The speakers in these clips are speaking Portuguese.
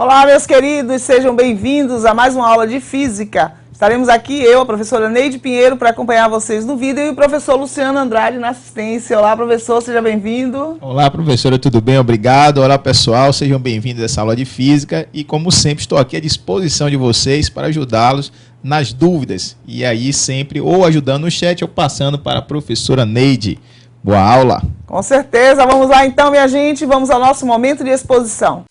Olá, meus queridos, sejam bem-vindos a mais uma aula de Física. Estaremos aqui, eu, a professora Neide Pinheiro, para acompanhar vocês no vídeo e o professor Luciano Andrade na assistência. Olá, professor, seja bem-vindo. Olá, professora, tudo bem? Obrigado. Olá, pessoal, sejam bem-vindos a essa aula de Física e, como sempre, estou aqui à disposição de vocês para ajudá-los nas dúvidas. E aí, sempre, ou ajudando no chat ou passando para a professora Neide. Boa aula! Com certeza. Vamos lá, então, minha gente, vamos ao nosso momento de exposição.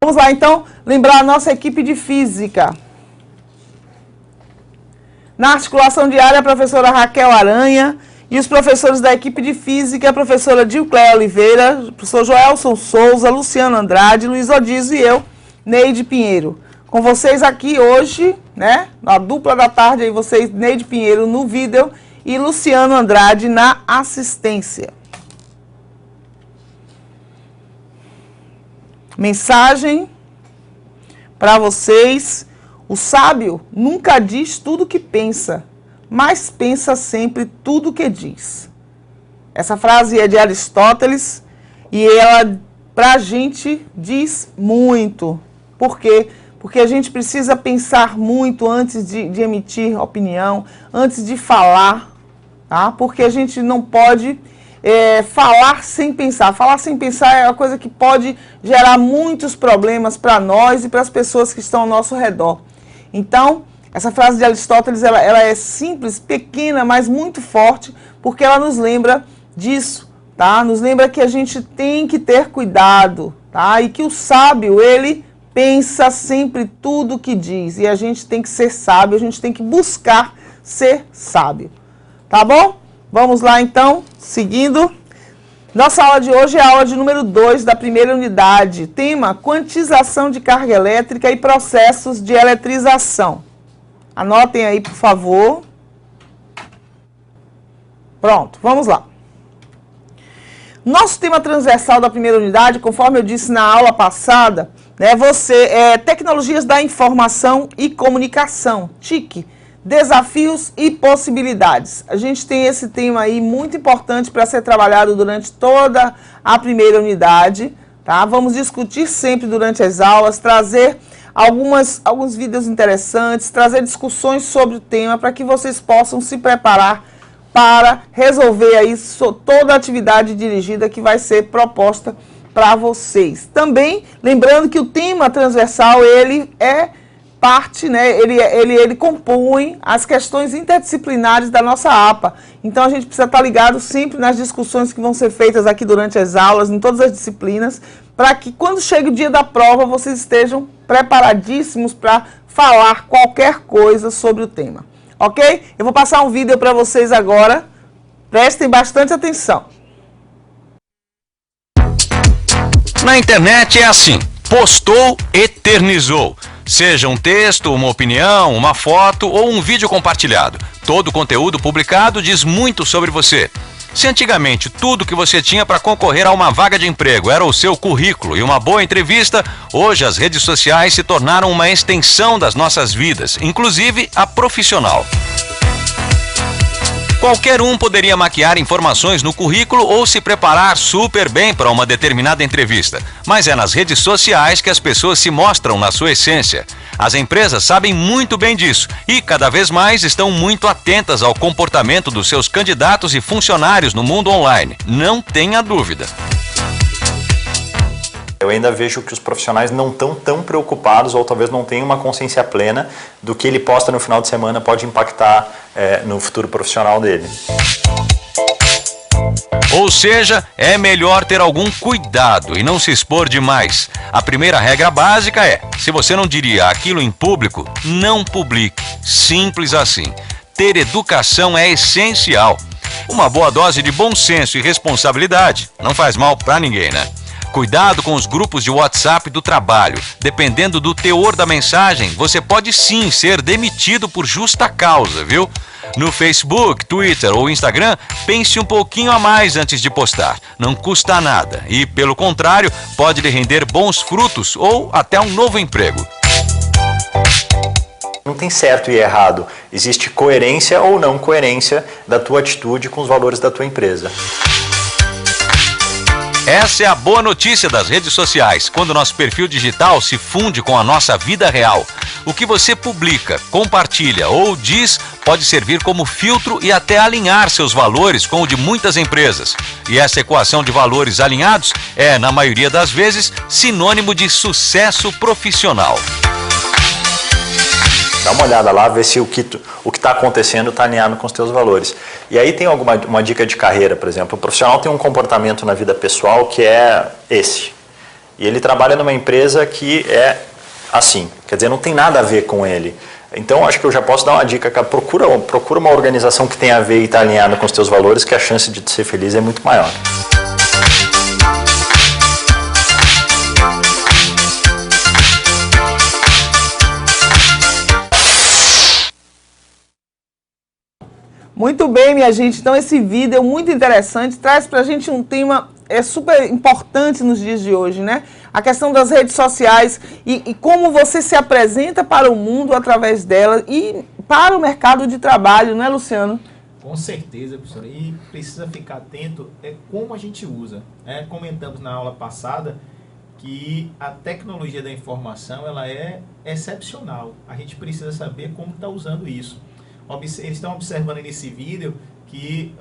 Vamos lá, então, lembrar a nossa equipe de Física. Na articulação diária, a professora Raquel Aranha e os professores da equipe de Física, a professora Dilcléia Oliveira, o professor Joelson Souza, Luciano Andrade, Luiz Odísio e eu, Neide Pinheiro. Com vocês aqui hoje, né, na dupla da tarde, aí vocês, Neide Pinheiro no vídeo e Luciano Andrade na assistência. Mensagem para vocês: o sábio nunca diz tudo o que pensa, mas pensa sempre tudo o que diz. Essa frase é de Aristóteles e ela, para a gente, diz muito. Por quê? Porque a gente precisa pensar muito antes de emitir opinião, antes de falar, tá? Porque a gente não pode falar sem pensar. Falar sem pensar é uma coisa que pode gerar muitos problemas para nós e para as pessoas que estão ao nosso redor. Então, essa frase de Aristóteles, ela é simples, pequena, mas muito forte, porque ela nos lembra disso, tá? Nos lembra que a gente tem que ter cuidado, tá? E que o sábio, ele pensa sempre tudo o que diz. E a gente tem que ser sábio, a gente tem que buscar ser sábio. Tá bom? Vamos lá, então, seguindo. Nossa aula de hoje é a aula de número 2 da primeira unidade. Tema: quantização de carga elétrica e processos de eletrização. Anotem aí, por favor. Pronto, vamos lá. Nosso tema transversal da primeira unidade, conforme eu disse na aula passada, né, tecnologias da informação e comunicação, TIC. Desafios e possibilidades. A gente tem esse tema aí muito importante para ser trabalhado durante toda a primeira unidade, tá? Vamos discutir sempre durante as aulas, trazer alguns vídeos interessantes, trazer discussões sobre o tema para que vocês possam se preparar para resolver aí toda a atividade dirigida que vai ser proposta para vocês. Também, lembrando que o tema transversal, ele é parte, né, ele compõe as questões interdisciplinares da nossa APA. Então, a gente precisa estar ligado sempre nas discussões que vão ser feitas aqui durante as aulas, em todas as disciplinas, para que quando chegue o dia da prova, vocês estejam preparadíssimos para falar qualquer coisa sobre o tema. Ok? Eu vou passar um vídeo para vocês agora. Prestem bastante atenção. Na internet é assim: postou, eternizou. Seja um texto, uma opinião, uma foto ou um vídeo compartilhado. Todo o conteúdo publicado diz muito sobre você. Se antigamente tudo que você tinha para concorrer a uma vaga de emprego era o seu currículo e uma boa entrevista, hoje as redes sociais se tornaram uma extensão das nossas vidas, inclusive a profissional. Qualquer um poderia maquiar informações no currículo ou se preparar super bem para uma determinada entrevista. Mas é nas redes sociais que as pessoas se mostram na sua essência. As empresas sabem muito bem disso e cada vez mais estão muito atentas ao comportamento dos seus candidatos e funcionários no mundo online. Não tenha dúvida. Eu ainda vejo que os profissionais não estão tão preocupados ou talvez não tenham uma consciência plena do que ele posta no final de semana pode impactar no futuro profissional dele. Ou seja, é melhor ter algum cuidado e não se expor demais. A primeira regra básica é: se você não diria aquilo em público, não publique. Simples assim. Ter educação é essencial. Uma boa dose de bom senso e responsabilidade não faz mal para ninguém, né? Cuidado com os grupos de WhatsApp do trabalho. Dependendo do teor da mensagem, você pode sim ser demitido por justa causa, viu? No Facebook, Twitter ou Instagram, pense um pouquinho a mais antes de postar. Não custa nada e, pelo contrário, pode lhe render bons frutos ou até um novo emprego. Não tem certo e errado. Existe coerência ou não coerência da tua atitude com os valores da tua empresa. Essa é a boa notícia das redes sociais, quando o nosso perfil digital se funde com a nossa vida real. O que você publica, compartilha ou diz pode servir como filtro e até alinhar seus valores com o de muitas empresas. E essa equação de valores alinhados é, na maioria das vezes, sinônimo de sucesso profissional. Dá uma olhada lá, vê se o que está acontecendo está alinhado com os teus valores. E aí tem uma dica de carreira, por exemplo. O profissional tem um comportamento na vida pessoal que é esse. E ele trabalha numa empresa que é assim. Quer dizer, não tem nada a ver com ele. Então, acho que eu já posso dar uma dica. Procura uma organização que tenha a ver e está alinhada com os teus valores, que a chance de ser feliz é muito maior. Muito bem, minha gente. Então, esse vídeo é muito interessante, traz pra gente um tema super importante nos dias de hoje, né? A questão das redes sociais e como você se apresenta para o mundo através dela e para o mercado de trabalho, né, Luciano? Com certeza, professora. E precisa ficar atento como a gente usa. Comentamos na aula passada que a tecnologia da informação ela é excepcional. A gente precisa saber como está usando isso. Eles estão observando nesse vídeo que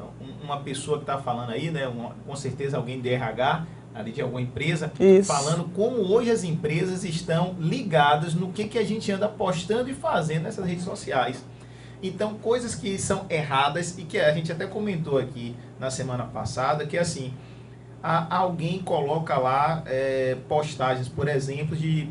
uma pessoa que está falando aí, né, com certeza alguém de RH, ali de alguma empresa, isso, falando como hoje as empresas estão ligadas no que a gente anda postando e fazendo nessas redes sociais. Então, coisas que são erradas e que a gente até comentou aqui na semana passada, que é assim, alguém coloca lá postagens, por exemplo, de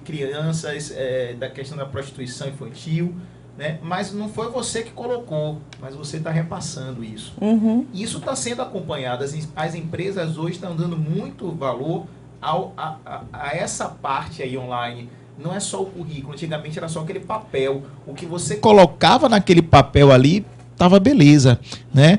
crianças, da questão da prostituição infantil, né? Mas não foi você que colocou, mas você está repassando isso. Uhum. Isso está sendo acompanhado. As empresas hoje estão dando muito valor a essa parte aí online. Não é só o currículo. Antigamente era só aquele papel. O que você colocava naquele papel ali estava beleza, né?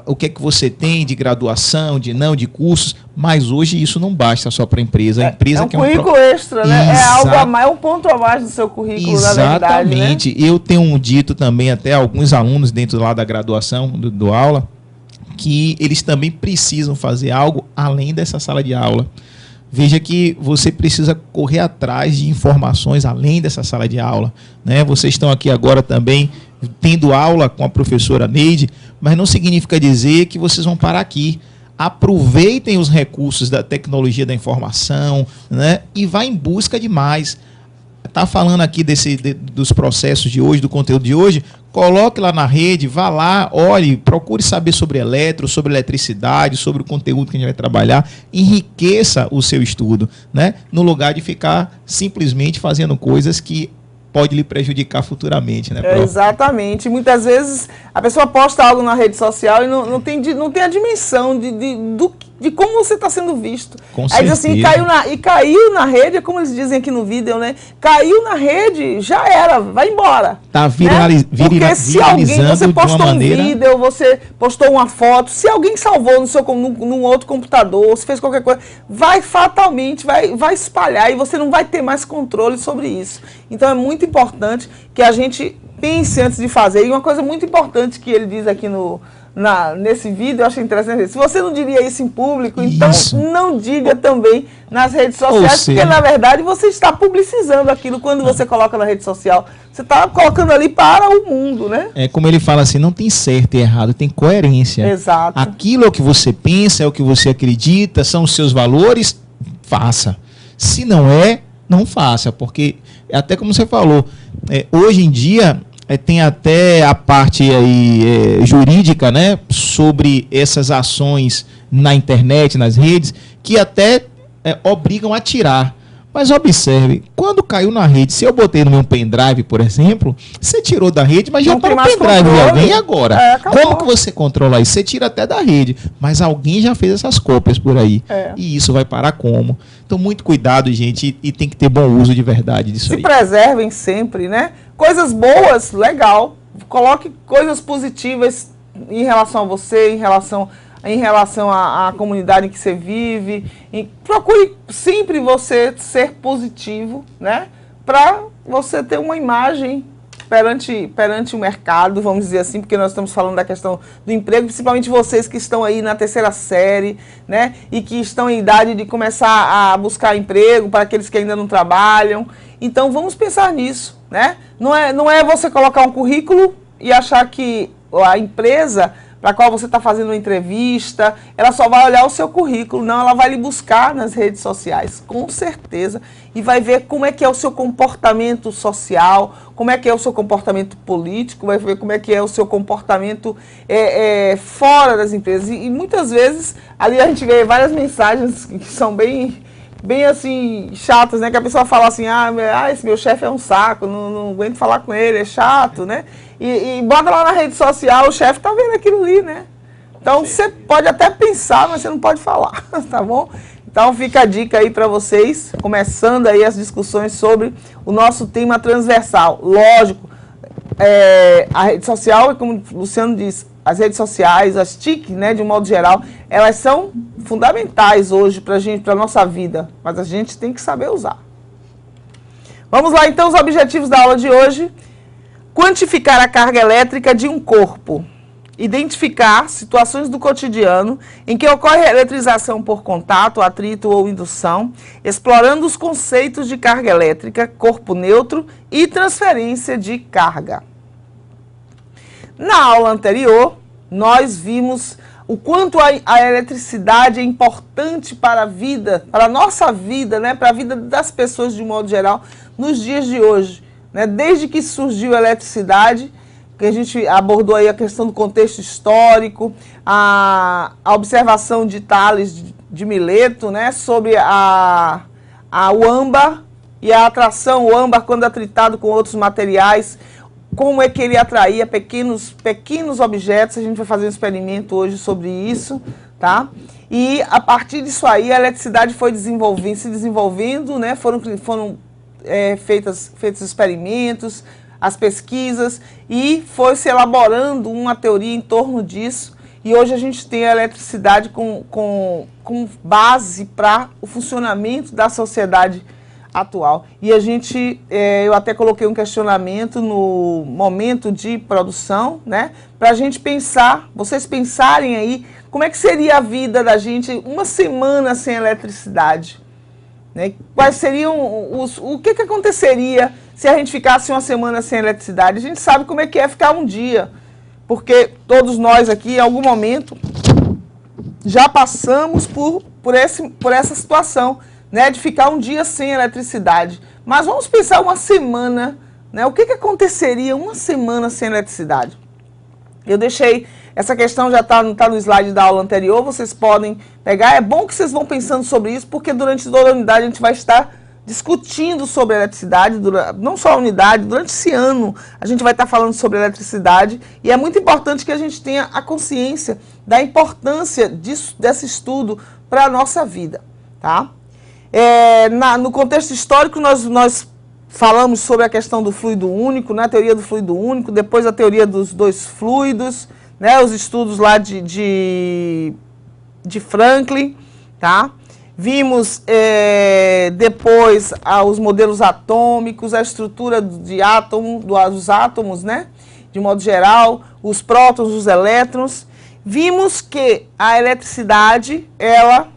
O que é que você tem de graduação, de cursos, mas hoje isso não basta só para a empresa. A empresa um currículo extra, né? É algo a mais, um ponto a mais do seu currículo, na verdade. Exatamente. Né? Eu tenho dito também até a alguns alunos dentro lá da graduação, do aula, que eles também precisam fazer algo além dessa sala de aula. Veja que você precisa correr atrás de informações além dessa sala de aula, né? Vocês estão aqui agora também tendo aula com a professora Neide, mas não significa dizer que vocês vão parar aqui. Aproveitem os recursos da tecnologia da informação, né? E vá em busca de mais. Está falando aqui dos processos de hoje, do conteúdo de hoje, coloque lá na rede, vá lá, olhe, procure saber sobre sobre eletricidade, sobre o conteúdo que a gente vai trabalhar, enriqueça o seu estudo, né? No lugar de ficar simplesmente fazendo coisas que pode lhe prejudicar futuramente, né, prof? Exatamente. Muitas vezes a pessoa posta algo na rede social e não tem a dimensão de como você está sendo visto. Com Aí diz assim, caiu na rede, é como eles dizem aqui no vídeo, né? Caiu na rede, já era, vai embora. Tá Porque se alguém, você postou um vídeo, você postou uma foto, se alguém salvou num outro computador, se fez qualquer coisa, vai fatalmente, vai espalhar e você não vai ter mais controle sobre isso. Então é muito importante que a gente pense antes de fazer. E uma coisa muito importante que ele diz aqui nesse vídeo, eu achei interessante. Se você não diria isso em público, então não diga também nas redes sociais, porque na verdade você está publicizando aquilo quando você coloca na rede social. Você está colocando ali para o mundo, né? É como ele fala assim, não tem certo e errado, tem coerência. Exato. Aquilo é o que você pensa, é o que você acredita, são os seus valores, faça. Se não é, não faça, porque até como você falou, hoje em dia tem até a parte aí, jurídica, né, sobre essas ações na internet, nas redes, que até obrigam a tirar. Mas observe, quando caiu na rede, se eu botei no meu pendrive, por exemplo, você tirou da rede, mas já está no pendrive de alguém agora. Como que você controla isso? Você tira até da rede, mas alguém já fez essas cópias por aí. E isso vai parar como? Então, muito cuidado, gente, e tem que ter bom uso de verdade disso aí. Se preservem sempre, né? Coisas boas, legal. Coloque coisas positivas em relação a você, em relação à comunidade em que você vive. Procure sempre você ser positivo, né? Para você ter uma imagem perante o mercado, vamos dizer assim, porque nós estamos falando da questão do emprego, principalmente vocês que estão aí na terceira série, né, e que estão em idade de começar a buscar emprego, para aqueles que ainda não trabalham. Então vamos pensar nisso, né? Não é você colocar um currículo e achar que a empresa para a qual você está fazendo uma entrevista, ela só vai olhar o seu currículo, não, ela vai lhe buscar nas redes sociais, com certeza, e vai ver como é que é o seu comportamento social, como é que é o seu comportamento político, vai ver como é que é o seu comportamento fora das empresas. E muitas vezes, ali a gente vê várias mensagens que são bem assim, chatas, né? Que a pessoa fala assim, esse meu chefe é um saco, não aguento falar com ele, é chato, né? E bota lá na rede social, o chefe tá vendo aquilo ali, né? Então você pode até pensar, mas você não pode falar, tá bom? Então fica a dica aí para vocês, começando aí as discussões sobre o nosso tema transversal. Lógico, a rede social, como o Luciano disse, as redes sociais, as TIC, né, de um modo geral, elas são fundamentais hoje para a nossa vida, mas a gente tem que saber usar. Vamos lá, então, os objetivos da aula de hoje. Quantificar a carga elétrica de um corpo. Identificar situações do cotidiano em que ocorre a eletrização por contato, atrito ou indução, explorando os conceitos de carga elétrica, corpo neutro e transferência de carga. Na aula anterior, nós vimos o quanto a eletricidade é importante para a vida, para a nossa vida, né, para a vida das pessoas de modo geral, nos dias de hoje. Né? Desde que surgiu a eletricidade, que a gente abordou aí a questão do contexto histórico, a observação de Tales de Mileto, né, sobre o âmbar e a atração, o âmbar quando atritado com outros materiais, como é que ele atraía pequenos objetos. A gente vai fazer um experimento hoje sobre isso, tá? E a partir disso aí a eletricidade foi se desenvolvendo, né? Foram feitos experimentos, as pesquisas, e foi se elaborando uma teoria em torno disso. E hoje a gente tem a eletricidade com base para o funcionamento da sociedade atual. E eu até coloquei um questionamento no momento de produção, né? Para a gente pensar, vocês pensarem aí, como é que seria a vida da gente uma semana sem eletricidade? Né? Quais seriam o que aconteceria se a gente ficasse uma semana sem eletricidade? A gente sabe como é que é ficar um dia, porque todos nós aqui, em algum momento, já passamos por essa situação, né, de ficar um dia sem eletricidade. Mas vamos pensar uma semana, né? O que aconteceria uma semana sem eletricidade? Eu deixei, essa questão já está no slide da aula anterior, vocês podem pegar. É bom que vocês vão pensando sobre isso, porque durante toda a unidade a gente vai estar discutindo sobre a eletricidade, não só a unidade, durante esse ano a gente vai estar falando sobre a eletricidade, e é muito importante que a gente tenha a consciência da importância desse estudo para a nossa vida, tá? No contexto histórico, nós falamos sobre a questão do fluido único, na teoria do fluido único, depois a teoria dos dois fluidos, né, os estudos lá de Franklin, tá? Vimos depois os modelos atômicos, a estrutura dos átomos, né, de modo geral, os prótons, os elétrons. Vimos que a eletricidade, ela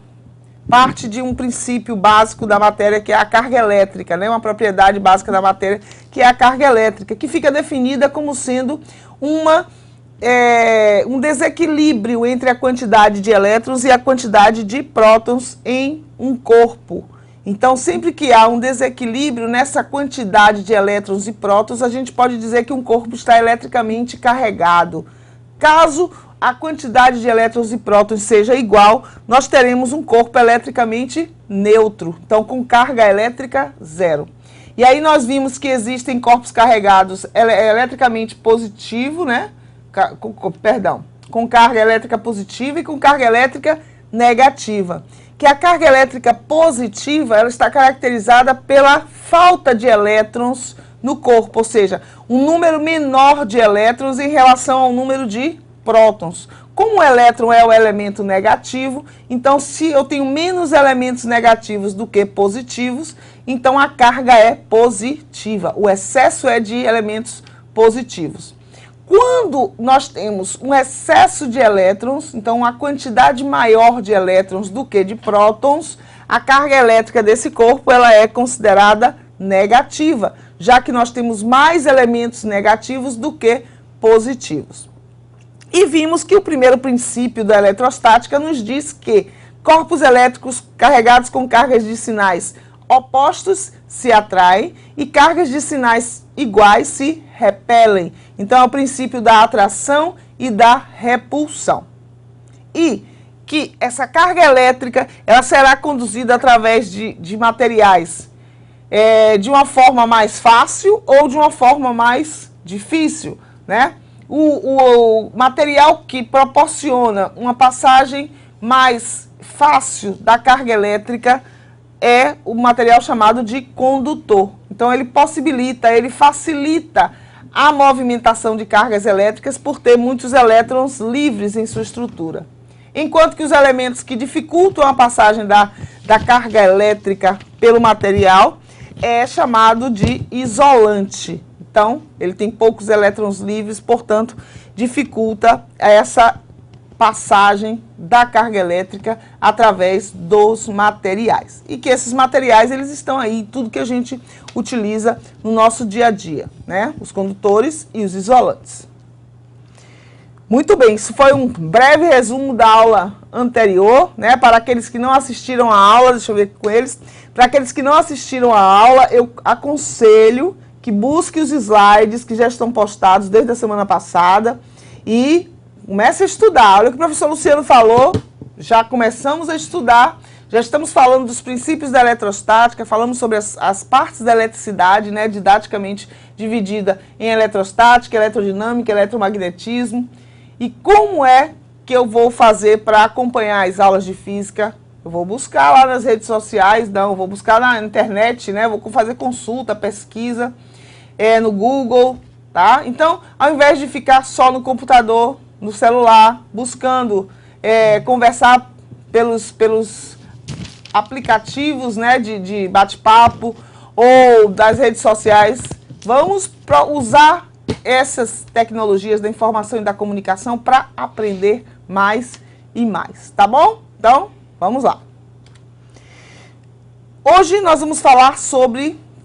parte de um princípio básico da matéria, que é a carga elétrica, né? Uma propriedade básica da matéria, que é a carga elétrica, que fica definida como sendo um desequilíbrio entre a quantidade de elétrons e a quantidade de prótons em um corpo. Então, sempre que há um desequilíbrio nessa quantidade de elétrons e prótons, a gente pode dizer que um corpo está eletricamente carregado. Caso a quantidade de elétrons e prótons seja igual, nós teremos um corpo eletricamente neutro, então com carga elétrica zero. E aí nós vimos que existem corpos carregados eletricamente positivo, né? Com carga elétrica positiva e com carga elétrica negativa. Que a carga elétrica positiva, ela está caracterizada pela falta de elétrons no corpo, ou seja, um número menor de elétrons em relação ao número de prótons. Como o elétron é o elemento negativo, então se eu tenho menos elementos negativos do que positivos, então a carga é positiva. O excesso é de elementos positivos. Quando nós temos um excesso de elétrons, então uma quantidade maior de elétrons do que de prótons, a carga elétrica desse corpo ela é considerada negativa, já que nós temos mais elementos negativos do que positivos. E vimos que o primeiro princípio da eletrostática nos diz que corpos elétricos carregados com cargas de sinais opostos se atraem e cargas de sinais iguais se repelem. Então, é o princípio da atração e da repulsão. E que essa carga elétrica ela será conduzida através de materiais de uma forma mais fácil ou de uma forma mais difícil, né? O material que proporciona uma passagem mais fácil da carga elétrica é o material chamado de condutor. Então, ele possibilita, ele facilita a movimentação de cargas elétricas por ter muitos elétrons livres em sua estrutura. Enquanto que os elementos que dificultam a passagem da carga elétrica pelo material é chamado de isolante. Então, ele tem poucos elétrons livres, portanto, dificulta essa passagem da carga elétrica através dos materiais. E que esses materiais, eles estão aí, tudo que a gente utiliza no nosso dia a dia, né? Os condutores e os isolantes. Muito bem, isso foi um breve resumo da aula anterior, né? Para aqueles que não assistiram a aula, deixa eu ver aqui com eles. Para aqueles que não assistiram a aula, eu aconselho que busque os slides que já estão postados desde a semana passada e comece a estudar. Olha o que o professor Luciano falou, já começamos a estudar, já estamos falando dos princípios da eletrostática, falamos sobre as partes da eletricidade, né, didaticamente dividida em eletrostática, eletrodinâmica, eletromagnetismo. E como é que eu vou fazer para acompanhar as aulas de física? Eu vou buscar lá nas redes sociais, não, eu vou buscar na internet, né, vou fazer consulta, pesquisa no Google, tá? Então, ao invés de ficar só no computador, no celular, buscando conversar pelos aplicativos, né, de bate-papo ou das redes sociais, vamos usar essas tecnologias da informação e da comunicação para aprender mais e mais, tá bom? Então, vamos lá. Hoje nós vamos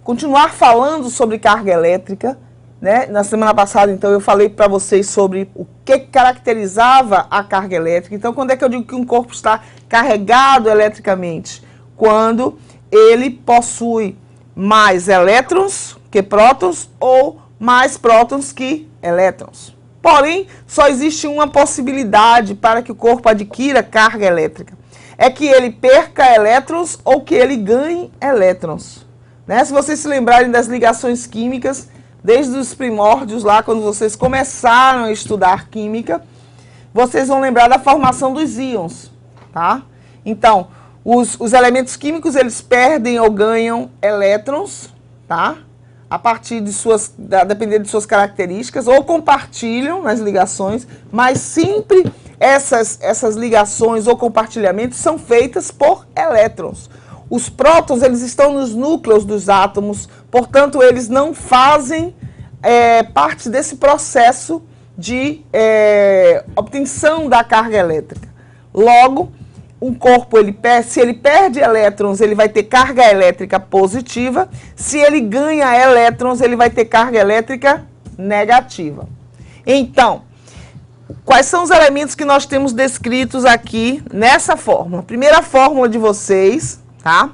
continuar falando sobre carga elétrica, né? Na semana passada, então, eu falei para vocês sobre o que caracterizava a carga elétrica. Então, quando é que eu digo que um corpo está carregado eletricamente? Quando ele possui mais elétrons que prótons ou mais prótons que elétrons. Porém, só existe uma possibilidade para que o corpo adquira carga elétrica. É que ele perca elétrons ou que ele ganhe elétrons. Né? Se vocês se lembrarem das ligações químicas, desde os primórdios lá, quando vocês começaram a estudar química, vocês vão lembrar da formação dos íons, tá? Então, os elementos químicos, eles perdem ou ganham elétrons, tá? A partir de dependendo de suas características, ou compartilham nas ligações, mas sempre essas ligações ou compartilhamentos são feitas por elétrons. Os prótons, eles estão nos núcleos dos átomos, portanto, eles não fazem parte desse processo de obtenção da carga elétrica. Logo, um corpo, se ele perde elétrons, ele vai ter carga elétrica positiva. Se ele ganha elétrons, ele vai ter carga elétrica negativa. Então, quais são os elementos que nós temos descritos aqui nessa fórmula? A primeira fórmula de vocês, tá?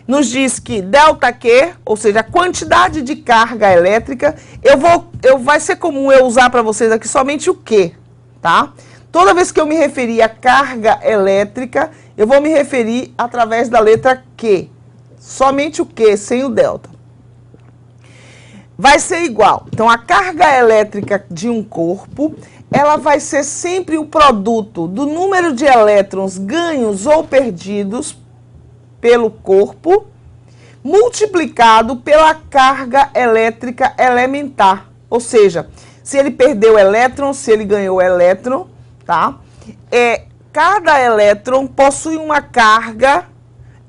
Nos diz que ΔQ, ou seja, a quantidade de carga elétrica, vai ser comum eu usar para vocês aqui somente o Q, tá? Toda vez que eu me referir a carga elétrica, eu vou me referir através da letra Q. Somente o Q, sem o delta. Vai ser igual. Então, a carga elétrica de um corpo, ela vai ser sempre o produto do número de elétrons ganhos ou perdidos pelo corpo, multiplicado pela carga elétrica elementar. Ou seja, se ele perdeu elétron, se ele ganhou elétron, tá? Cada elétron possui uma carga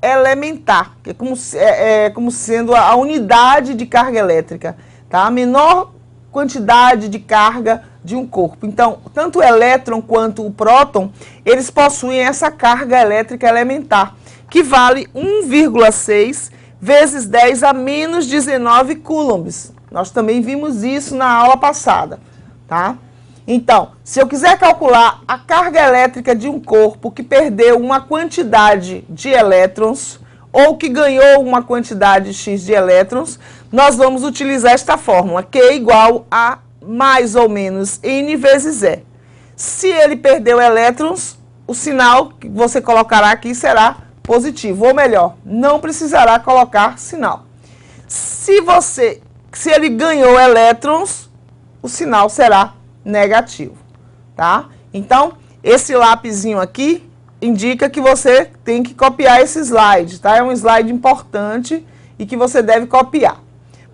elementar, que é como sendo a unidade de carga elétrica, tá? A menor quantidade de carga de um corpo. Então, tanto o elétron quanto o próton, eles possuem essa carga elétrica elementar, que vale 1,6 vezes 10 a menos 19 coulombs. Nós também vimos isso na aula passada, tá? Então, se eu quiser calcular a carga elétrica de um corpo que perdeu uma quantidade de elétrons ou que ganhou uma quantidade X de elétrons, nós vamos utilizar esta fórmula, Q igual a mais ou menos N vezes E. Se ele perdeu elétrons, o sinal que você colocará aqui será positivo, ou melhor, não precisará colocar sinal. Se ele ganhou elétrons, o sinal será negativo, tá? Então, esse lapisinho aqui indica que você tem que copiar esse slide, tá? É um slide importante e que você deve copiar.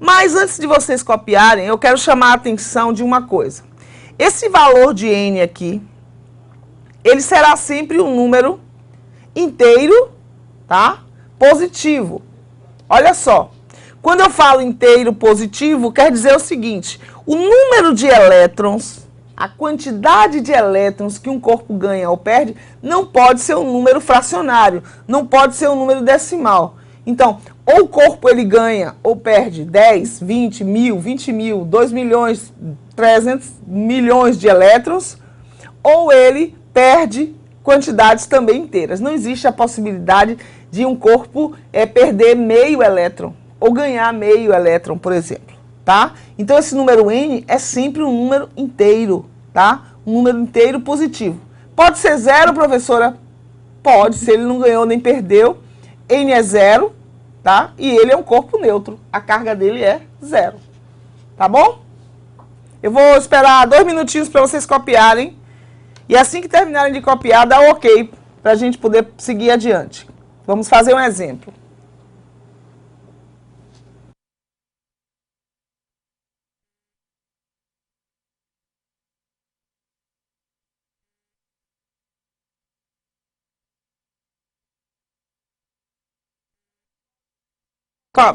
Mas antes de vocês copiarem, eu quero chamar a atenção de uma coisa. Esse valor de N aqui, ele será sempre um número inteiro, tá? Positivo. Olha só, quando eu falo inteiro positivo, quer dizer o seguinte, o número de elétrons, a quantidade de elétrons que um corpo ganha ou perde, não pode ser um número fracionário, não pode ser um número decimal. Então, ou o corpo ele ganha ou perde 10, 20 mil, 20 mil, 2 milhões, 300 milhões de elétrons, ou ele perde quantidades também inteiras. Não existe a possibilidade de um corpo perder meio elétron ou ganhar meio elétron, por exemplo, tá? Então, esse número N é sempre um número inteiro, tá? Um número inteiro positivo. Pode ser zero, professora? Pode, se ele não ganhou nem perdeu. N é zero, tá? E ele é um corpo neutro. A carga dele é zero, tá bom? Eu vou esperar 2 minutinhos para vocês copiarem. E assim que terminarem de copiar, dá OK para a gente poder seguir adiante. Vamos fazer um exemplo.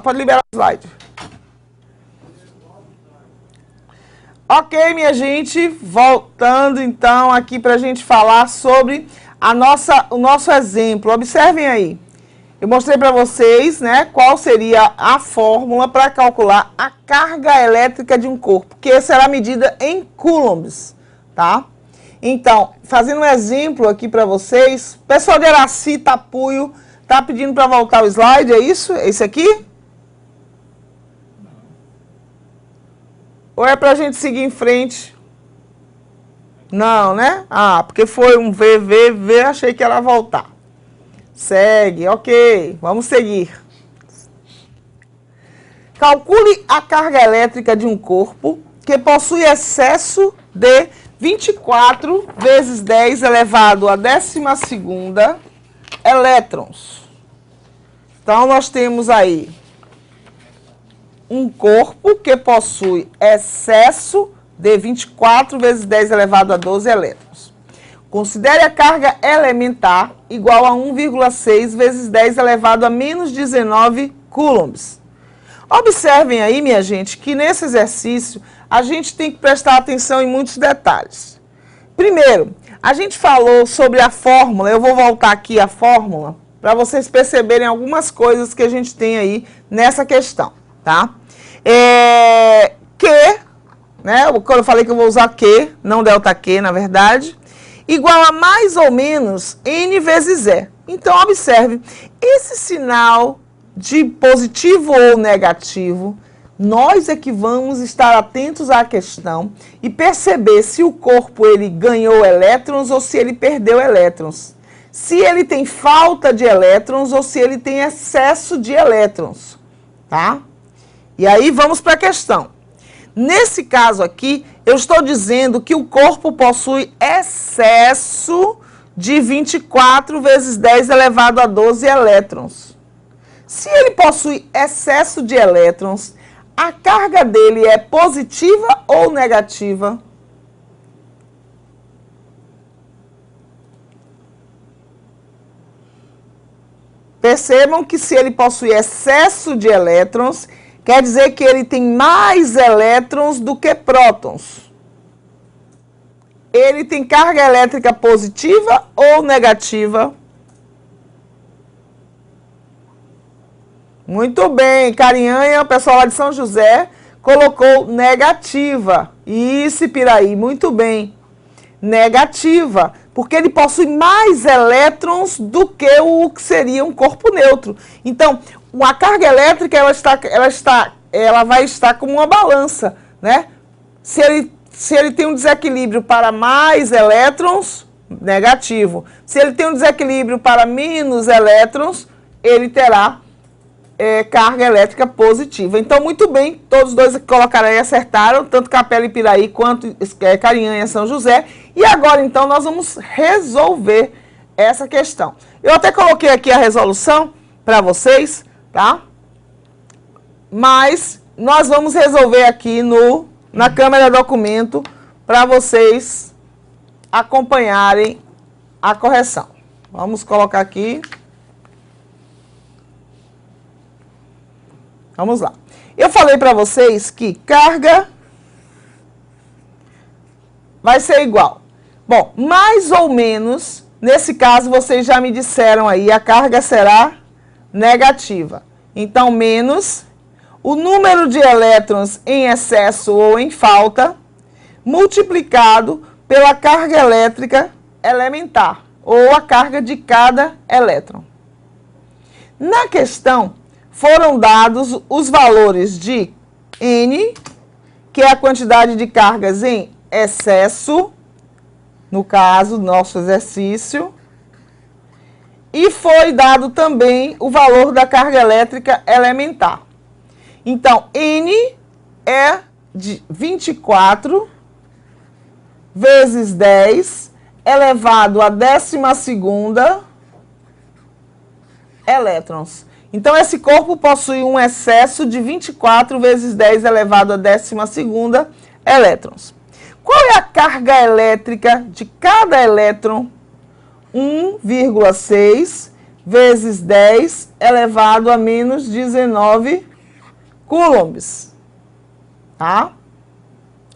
Pode liberar o slide. Ok, minha gente, voltando então aqui para a gente falar sobre o nosso exemplo. Observem aí. Eu mostrei para vocês, né, qual seria a fórmula para calcular a carga elétrica de um corpo, que será medida em coulombs, tá? Então, fazendo um exemplo aqui para vocês, o pessoal de Araci, Tapuio, tá pedindo para voltar o slide, é isso? É esse aqui? Ou é para a gente seguir em frente? Não, né? Ah, porque foi um V, achei que era voltar. Segue, ok. Vamos seguir. Calcule a carga elétrica de um corpo que possui excesso de 24 vezes 10 elevado à 12ª elétrons. Então, nós temos aí um corpo que possui excesso de 24 vezes 10 elevado a 12 elétrons. Considere a carga elementar igual a 1,6 vezes 10 elevado a menos 19 coulombs. Observem aí, minha gente, que nesse exercício a gente tem que prestar atenção em muitos detalhes. Primeiro, a gente falou sobre a fórmula, eu vou voltar aqui à fórmula, para vocês perceberem algumas coisas que a gente tem aí nessa questão, tá? Q, né? Quando eu falei que eu vou usar Q, não delta Q, na verdade, igual a mais ou menos N vezes E. Então, observe, esse sinal de positivo ou negativo, nós é que vamos estar atentos à questão e perceber se o corpo ele ganhou elétrons ou se ele perdeu elétrons. Se ele tem falta de elétrons ou se ele tem excesso de elétrons, tá? E aí vamos para a questão. Nesse caso aqui, eu estou dizendo que o corpo possui excesso de 24 vezes 10 elevado a 12 elétrons. Se ele possui excesso de elétrons, a carga dele é positiva ou negativa? Percebam que se ele possui excesso de elétrons, Quer dizer que ele tem mais elétrons do que prótons. Ele tem carga elétrica positiva ou negativa? Muito bem, Carinhanha, o pessoal lá de São José, colocou negativa. Isso, Ipiraí, muito bem. Negativa, porque ele possui mais elétrons do que o que seria um corpo neutro. Então, a carga elétrica ela vai estar como uma balança, né? Se ele tem um desequilíbrio para mais elétrons, negativo. Se ele tem um desequilíbrio para menos elétrons, ele terá carga elétrica positiva. Então, muito bem, todos os dois que colocaram aí acertaram, tanto Capela e Piraí quanto Carinhanha e São José. E agora, então, nós vamos resolver essa questão. Eu até coloquei aqui a resolução para vocês, tá? Mas nós vamos resolver aqui na câmera documento para vocês acompanharem a correção. Vamos colocar aqui. Vamos lá. Eu falei para vocês que carga vai ser igual. Bom, mais ou menos, nesse caso, vocês já me disseram aí, a carga será negativa. Então, menos o número de elétrons em excesso ou em falta, multiplicado pela carga elétrica elementar, ou a carga de cada elétron. Na questão, foram dados os valores de N, que é a quantidade de cargas em excesso, no caso, nosso exercício, e foi dado também o valor da carga elétrica elementar. Então, N é de 24 vezes 10 elevado à 12ª elétrons. Então, esse corpo possui um excesso de 24 vezes 10 elevado à 12ª elétrons. Qual é a carga elétrica de cada elétron? 1,6 vezes 10 elevado a menos 19 coulombs. Tá?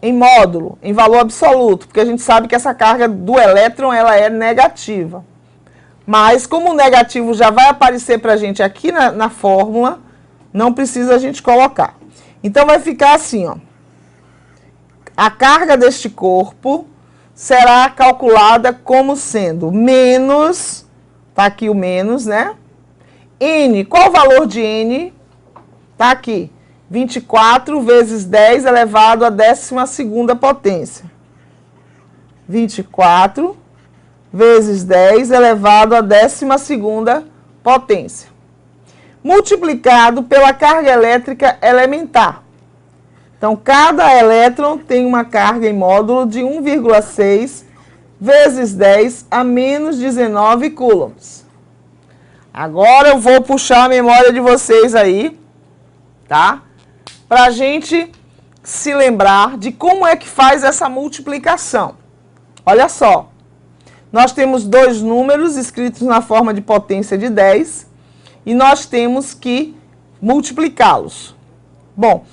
Em módulo, em valor absoluto, porque a gente sabe que essa carga do elétron ela é negativa. Mas, como o negativo já vai aparecer para a gente aqui na fórmula, não precisa a gente colocar. Então, vai ficar assim, ó. A carga deste corpo será calculada como sendo menos, tá aqui o menos, né? N, qual o valor de N? Tá aqui, 24 vezes 10 elevado à 12ª potência. 24 vezes 10 elevado à 12ª potência. Multiplicado pela carga elétrica elementar. Então, cada elétron tem uma carga em módulo de 1,6 vezes 10 a menos 19 coulombs. Agora eu vou puxar a memória de vocês aí, tá? Para a gente se lembrar de como é que faz essa multiplicação. Olha só. Nós temos dois números escritos na forma de potência de 10 e nós temos que multiplicá-los. Bom,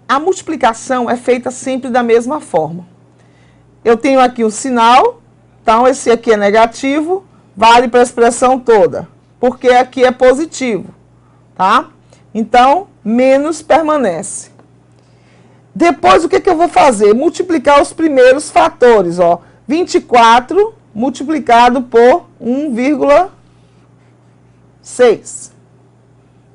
a multiplicação é feita sempre da mesma forma. Eu tenho aqui o sinal, então esse aqui é negativo, vale para a expressão toda, porque aqui é positivo, tá? Então, menos permanece. Depois, o que eu vou fazer? Multiplicar os primeiros fatores, ó. 24 multiplicado por 1,6.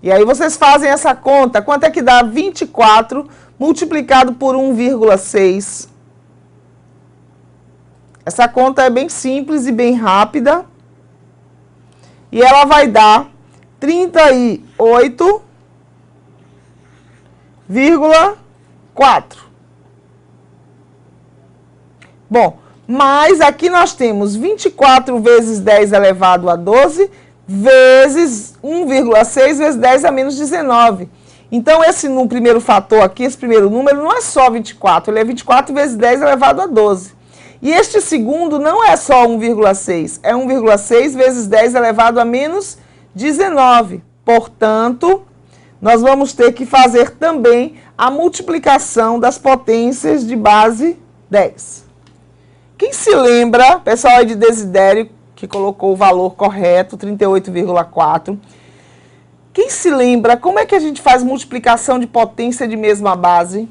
E aí vocês fazem essa conta. Quanto é que dá 24 multiplicado por 1,6? Essa conta é bem simples e bem rápida. E ela vai dar 38,4. Bom, mas aqui nós temos 24 vezes 10 elevado a 12 vezes 1,6 vezes 10 a menos 19. Então, no primeiro fator aqui, esse primeiro número, não é só 24, ele é 24 vezes 10 elevado a 12. E este segundo não é só 1,6, é 1,6 vezes 10 elevado a menos 19. Portanto, nós vamos ter que fazer também a multiplicação das potências de base 10. Quem se lembra, pessoal aí de Desidério, que colocou o valor correto, 38,4. Quem se lembra como é que a gente faz multiplicação de potência de mesma base?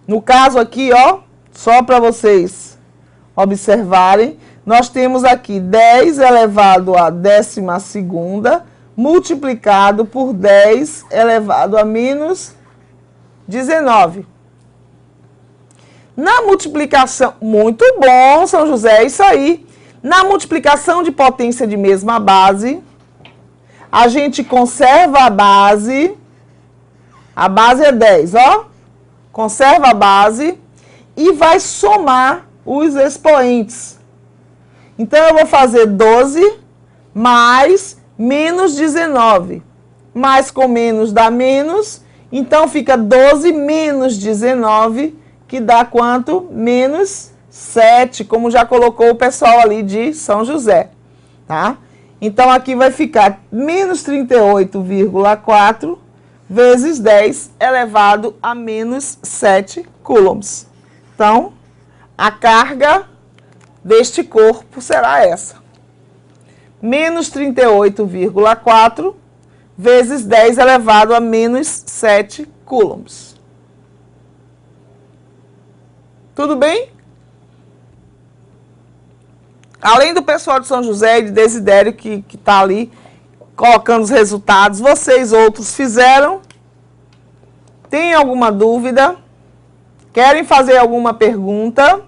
No caso aqui, ó, só para vocês observarem, nós temos aqui 10 elevado à 12ª multiplicado por 10 elevado a menos 19. Na multiplicação, muito bom, São José, é isso aí. Na multiplicação de potência de mesma base, a gente conserva a base é 10, ó. Conserva a base e vai somar os expoentes. Então, eu vou fazer 12 mais menos 19. Mais com menos dá menos, então fica 12 menos 19, que dá quanto? Menos 7, como já colocou o pessoal ali de São José, tá? Então, aqui vai ficar menos 38,4 vezes 10 elevado a menos 7 coulombs. Então, a carga deste corpo será essa. Menos 38,4 vezes 10 elevado a menos 7 coulombs. Tudo bem? Além do pessoal de São José e de Desidério que está ali colocando os resultados, vocês outros fizeram? Tem alguma dúvida? Querem fazer alguma pergunta?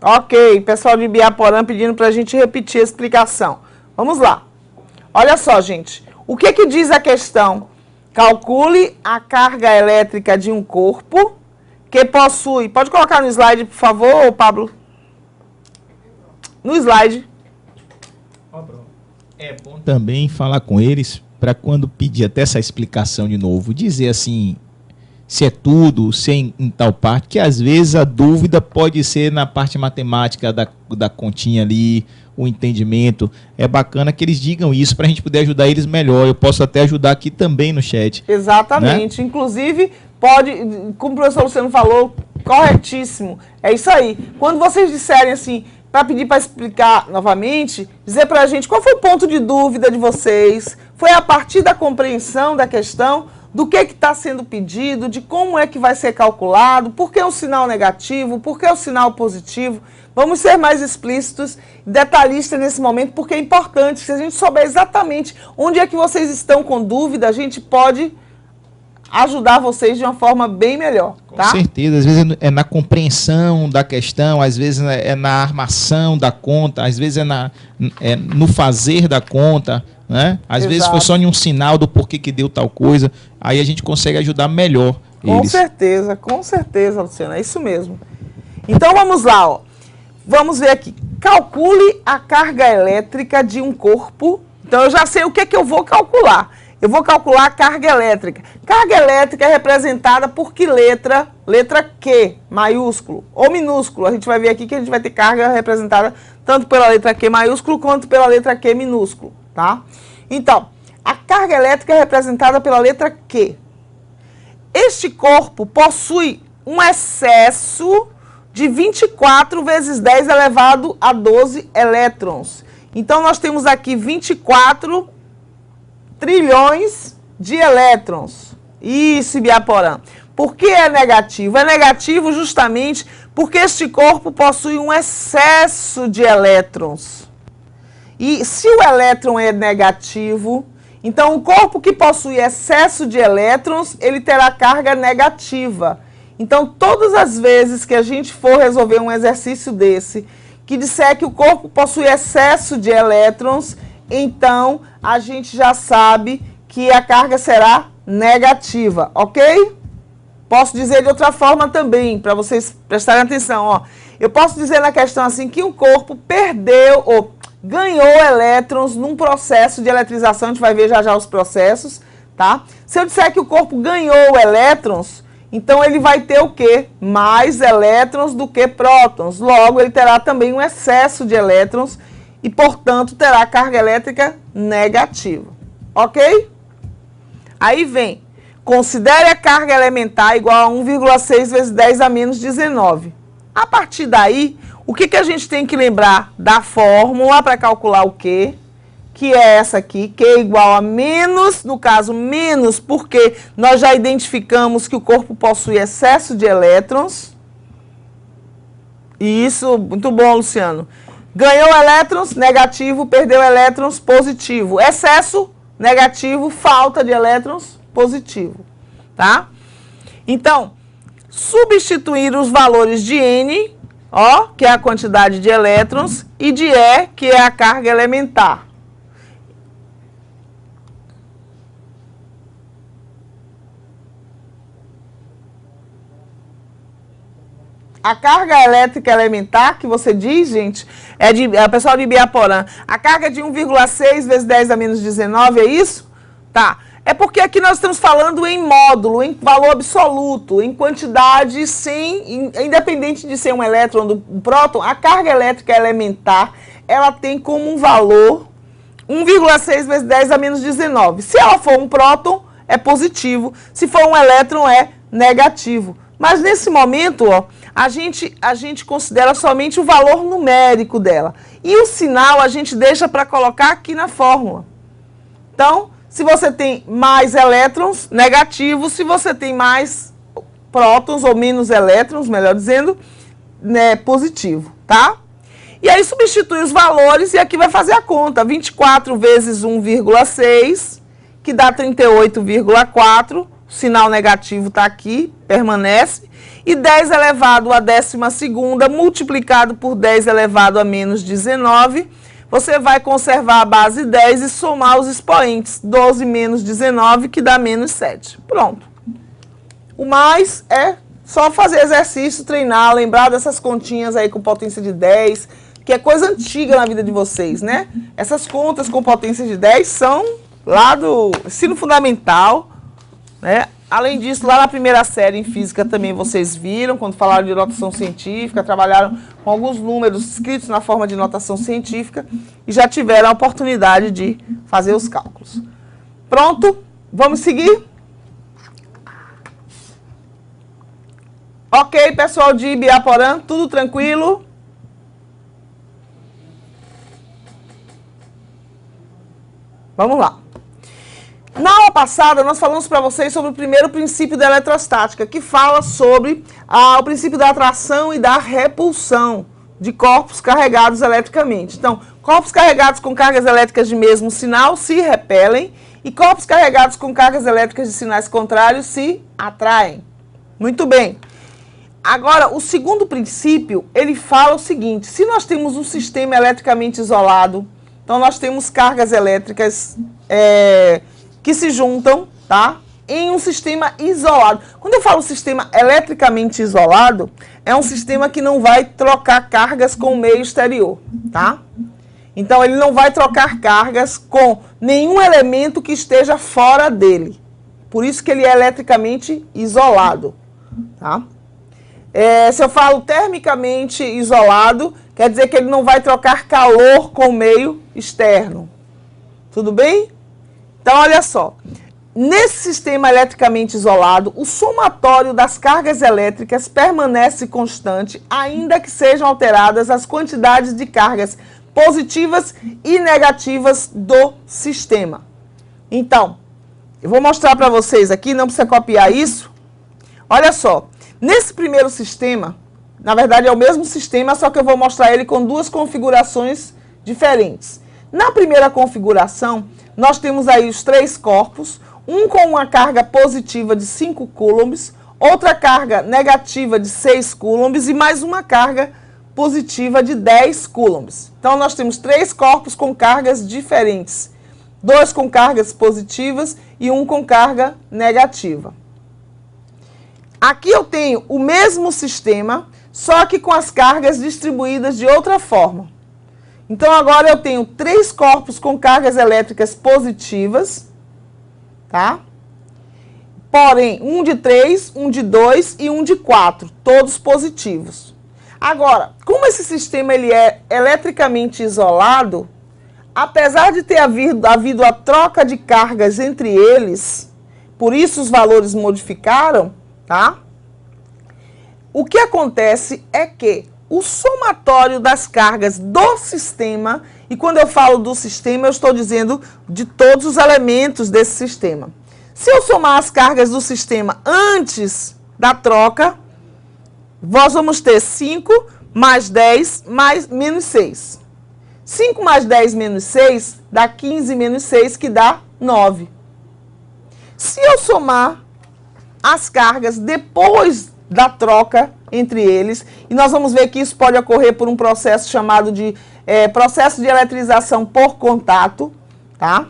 Ok, pessoal de Ibiaporã pedindo para a gente repetir a explicação. Vamos lá. Olha só, gente. O que que diz a questão? Calcule a carga elétrica de um corpo que possui... Pode colocar no slide, por favor, Pablo? No slide. É bom também falar com eles para quando pedir até essa explicação de novo, dizer assim... se é tudo, se é em tal parte, que às vezes a dúvida pode ser na parte matemática da continha ali, o entendimento. É bacana que eles digam isso para a gente poder ajudar eles melhor. Eu posso até ajudar aqui também no chat. Exatamente. Né? Inclusive, pode, como o professor Luciano falou, corretíssimo. É isso aí. Quando vocês disserem assim, para pedir para explicar novamente, dizer para a gente qual foi o ponto de dúvida de vocês, foi a partir da compreensão da questão, do que está sendo pedido, de como é que vai ser calculado, por que é um sinal negativo, por que é um sinal positivo. Vamos ser mais explícitos, detalhistas nesse momento, porque é importante, se a gente souber exatamente onde é que vocês estão com dúvida, a gente pode ajudar vocês de uma forma bem melhor. Tá? Com certeza, às vezes é na compreensão da questão, às vezes é na armação da conta, às vezes é no fazer da conta, né? Às vezes foi só em um sinal do porquê que deu tal coisa, aí a gente consegue ajudar melhor eles. Com certeza, Luciana, é isso mesmo. Então vamos lá, ó. Vamos ver aqui. Calcule a carga elétrica de um corpo. Então eu já sei o que é que eu vou calcular. Eu vou calcular a carga elétrica. Carga elétrica é representada por que letra? Letra Q, maiúsculo ou minúsculo. A gente vai ver aqui que a gente vai ter carga representada tanto pela letra Q maiúsculo quanto pela letra Q minúsculo, tá? Então, a carga elétrica é representada pela letra Q. Este corpo possui um excesso de 24 vezes 10 elevado a 12 elétrons. Então, nós temos aqui 24 trilhões de elétrons. Isso, Ibiaporã. Por que é negativo? É negativo justamente porque este corpo possui um excesso de elétrons. E se o elétron é negativo, então o corpo que possui excesso de elétrons, ele terá carga negativa. Então, todas as vezes que a gente for resolver um exercício desse, que disser que o corpo possui excesso de elétrons, então a gente já sabe que a carga será negativa, ok? Posso dizer de outra forma também, para vocês prestarem atenção, ó. Eu posso dizer na questão assim que um corpo perdeu ou ganhou elétrons num processo de eletrização, a gente vai ver já já os processos, tá? Se eu disser que o corpo ganhou elétrons, então ele vai ter o quê? Mais elétrons do que prótons. Logo, ele terá também um excesso de elétrons e, portanto, terá carga elétrica negativa. Ok? Aí vem, considere a carga elementar igual a 1,6 vezes 10 a menos 19. A partir daí, o que a gente tem que lembrar da fórmula para calcular o quê? Que é essa aqui, Q igual a menos, no caso menos, porque nós já identificamos que o corpo possui excesso de elétrons. Isso, muito bom, Luciano. Ganhou elétrons, negativo, perdeu elétrons, positivo. Excesso, negativo, falta de elétrons, positivo. Tá? Então, substituir os valores de N, ó, que é a quantidade de elétrons, e de E, que é a carga elementar. A carga elétrica elementar, que você diz, gente, é o pessoal de Ibiaporã. A carga de 1,6 vezes 10 a menos 19, é isso? Tá. É porque aqui nós estamos falando em módulo, em valor absoluto, em quantidade, independente de ser um elétron ou um próton, a carga elétrica elementar, ela tem como um valor 1,6 vezes 10 a menos 19. Se ela for um próton, é positivo. Se for um elétron, é negativo. Mas nesse momento, ó, a gente considera somente o valor numérico dela. E o sinal a gente deixa para colocar aqui na fórmula. Então, se você tem mais elétrons, negativo. Se você tem mais prótons ou menos elétrons, melhor dizendo, né, positivo, tá? E aí substitui os valores e aqui vai fazer a conta. 24 vezes 1,6, que dá 38,4. O sinal negativo está aqui, permanece. E 10 elevado a 12ª multiplicado por 10 elevado a menos 19. Você vai conservar a base 10 e somar os expoentes. 12 menos 19, que dá menos 7. Pronto. O mais é só fazer exercício, treinar, lembrar dessas continhas aí com potência de 10, que é coisa antiga na vida de vocês, né? Essas contas com potência de 10 são lá do ensino fundamental, né? Além disso, lá na primeira série em física também vocês viram, quando falaram de notação científica, trabalharam com alguns números escritos na forma de notação científica e já tiveram a oportunidade de fazer os cálculos. Pronto? Vamos seguir? Ok, pessoal de Ibiaporã, tudo tranquilo? Vamos lá. Na aula passada, nós falamos para vocês sobre o primeiro princípio da eletrostática, que fala sobre o princípio da atração e da repulsão de corpos carregados eletricamente. Então, corpos carregados com cargas elétricas de mesmo sinal se repelem e corpos carregados com cargas elétricas de sinais contrários se atraem. Muito bem. Agora, o segundo princípio, ele fala o seguinte: se nós temos um sistema eletricamente isolado, então nós temos cargas elétricas que se juntam, tá? Em um sistema isolado. Quando eu falo sistema eletricamente isolado, é um sistema que não vai trocar cargas com o meio exterior, tá? Então, ele não vai trocar cargas com nenhum elemento que esteja fora dele. Por isso que ele é eletricamente isolado, tá? Se eu falo termicamente isolado, quer dizer que ele não vai trocar calor com o meio externo. Tudo bem? Então, olha só, nesse sistema eletricamente isolado, o somatório das cargas elétricas permanece constante, ainda que sejam alteradas as quantidades de cargas positivas e negativas do sistema. Então, eu vou mostrar para vocês aqui, não precisa copiar isso. Olha só, nesse primeiro sistema, na verdade é o mesmo sistema, só que eu vou mostrar ele com duas configurações diferentes. Na primeira configuração, nós temos aí os três corpos, um com uma carga positiva de 5 coulombs, outra carga negativa de 6 coulombs e mais uma carga positiva de 10 coulombs. Então, nós temos três corpos com cargas diferentes, dois com cargas positivas e um com carga negativa. Aqui eu tenho o mesmo sistema, só que com as cargas distribuídas de outra forma. Então, agora eu tenho 3 corpos com cargas elétricas positivas, tá? Porém, um de 3, um de 2 e um de 4, todos positivos. Agora, como esse sistema ele é eletricamente isolado, apesar de ter havido a troca de cargas entre eles, por isso os valores modificaram, tá? O que acontece é que o somatório das cargas do sistema, e quando eu falo do sistema, eu estou dizendo de todos os elementos desse sistema. Se eu somar as cargas do sistema antes da troca, nós vamos ter 5 mais 10 mais menos 6. 5 mais 10 menos 6 dá 15 menos 6, que dá 9. Se eu somar as cargas depois da troca entre eles, e nós vamos ver que isso pode ocorrer por um processo chamado de processo de eletrização por contato, tá?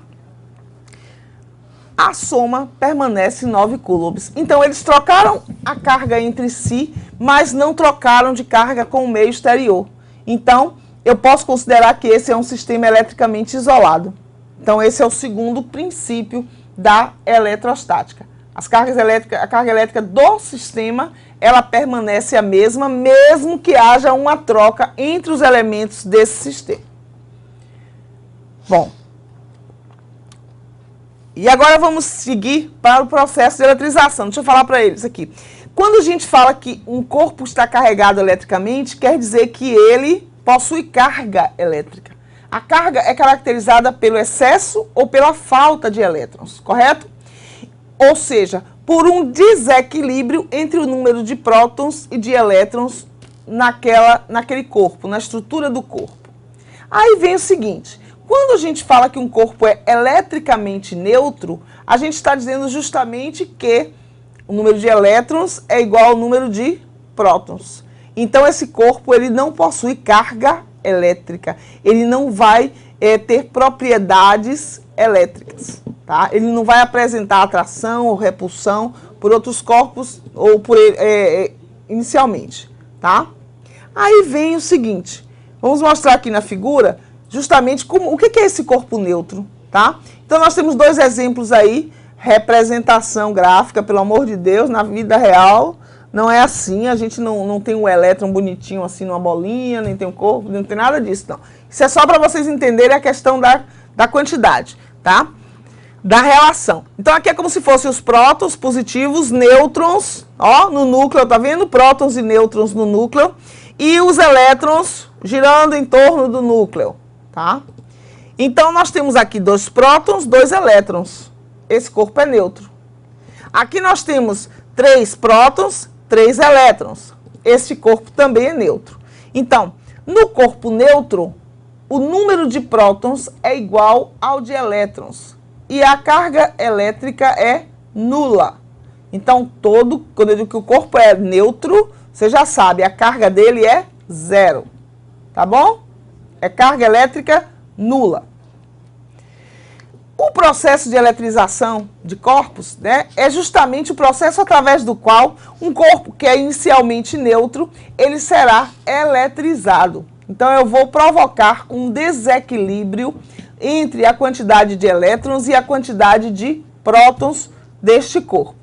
A soma permanece 9 coulombs. Então, eles trocaram a carga entre si, mas não trocaram de carga com o meio exterior. Então, eu posso considerar que esse é um sistema eletricamente isolado. Então, esse é o segundo princípio da eletrostática. A carga elétrica do sistema, ela permanece a mesma, mesmo que haja uma troca entre os elementos desse sistema. Bom, e agora vamos seguir para o processo de eletrização. Deixa eu falar para eles aqui. Quando a gente fala que um corpo está carregado eletricamente, quer dizer que ele possui carga elétrica. A carga é caracterizada pelo excesso ou pela falta de elétrons, correto? Ou seja, por um desequilíbrio entre o número de prótons e de elétrons naquele corpo, na estrutura do corpo. Aí vem o seguinte, quando a gente fala que um corpo é eletricamente neutro, a gente está dizendo justamente que o número de elétrons é igual ao número de prótons. Então, esse corpo ele não possui carga elétrica, ele não vai ter propriedades elétricas, tá? Ele não vai apresentar atração ou repulsão por outros corpos ou por inicialmente, tá? Aí vem o seguinte, vamos mostrar aqui na figura justamente o que é esse corpo neutro, tá? Então, nós temos 2 exemplos aí, representação gráfica, pelo amor de Deus, na vida real, não é assim, a gente não tem um elétron bonitinho assim numa bolinha, nem tem um corpo, não tem nada disso, não. Isso é só para vocês entenderem a questão da quantidade, tá? Da relação. Então, aqui é como se fossem os prótons positivos, nêutrons, ó, no núcleo, tá vendo? Prótons e nêutrons no núcleo, e os elétrons girando em torno do núcleo, tá? Então, nós temos aqui 2 prótons, 2 elétrons. Esse corpo é neutro. Aqui nós temos 3 prótons, 3 elétrons. Este corpo também é neutro. Então, no corpo neutro, o número de prótons é igual ao de elétrons. E a carga elétrica é nula. Então, quando eu digo que o corpo é neutro, você já sabe, a carga dele é 0. Tá bom? É carga elétrica nula. O processo de eletrização de corpos, né, é justamente o processo através do qual um corpo que é inicialmente neutro, ele será eletrizado. Então, eu vou provocar um desequilíbrio entre a quantidade de elétrons e a quantidade de prótons deste corpo.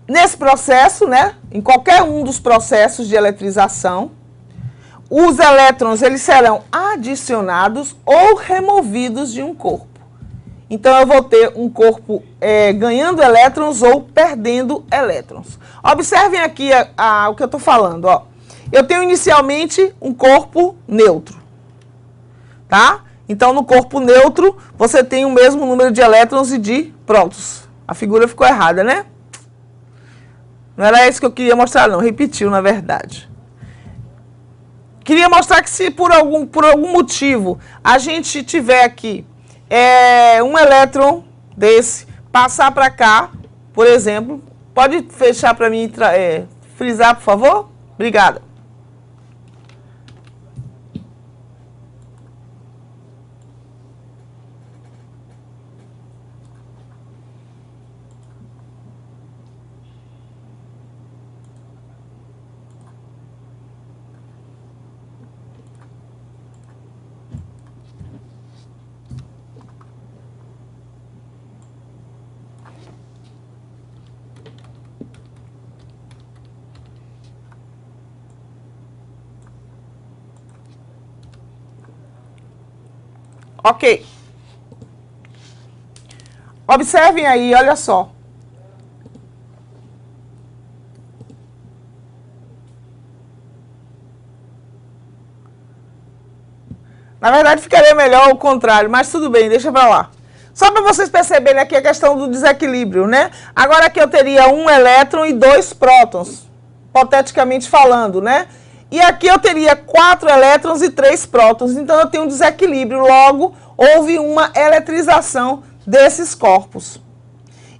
Nesse processo, né, em qualquer um dos processos de eletrização, os elétrons eles serão adicionados ou removidos de um corpo. Então, eu vou ter um corpo ganhando elétrons ou perdendo elétrons. Observem aqui o que eu estou falando. Ó. Eu tenho inicialmente um corpo neutro. Tá? Então, no corpo neutro, você tem o mesmo número de elétrons e de prótons. A figura ficou errada, né? Não era isso que eu queria mostrar, não. Repetiu, na verdade. Queria mostrar que se por algum motivo a gente tiver aqui um elétron desse passar para cá, por exemplo, pode fechar para mim, frisar, por favor? Obrigada. Ok. Observem aí, olha só. Na verdade, ficaria melhor o contrário, mas tudo bem, deixa pra lá. Só para vocês perceberem aqui a questão do desequilíbrio, né? Agora aqui eu teria um elétron e 2 prótons, hipoteticamente falando, né? E aqui eu teria 4 elétrons e 3 prótons, então eu tenho um desequilíbrio, logo houve uma eletrização desses corpos.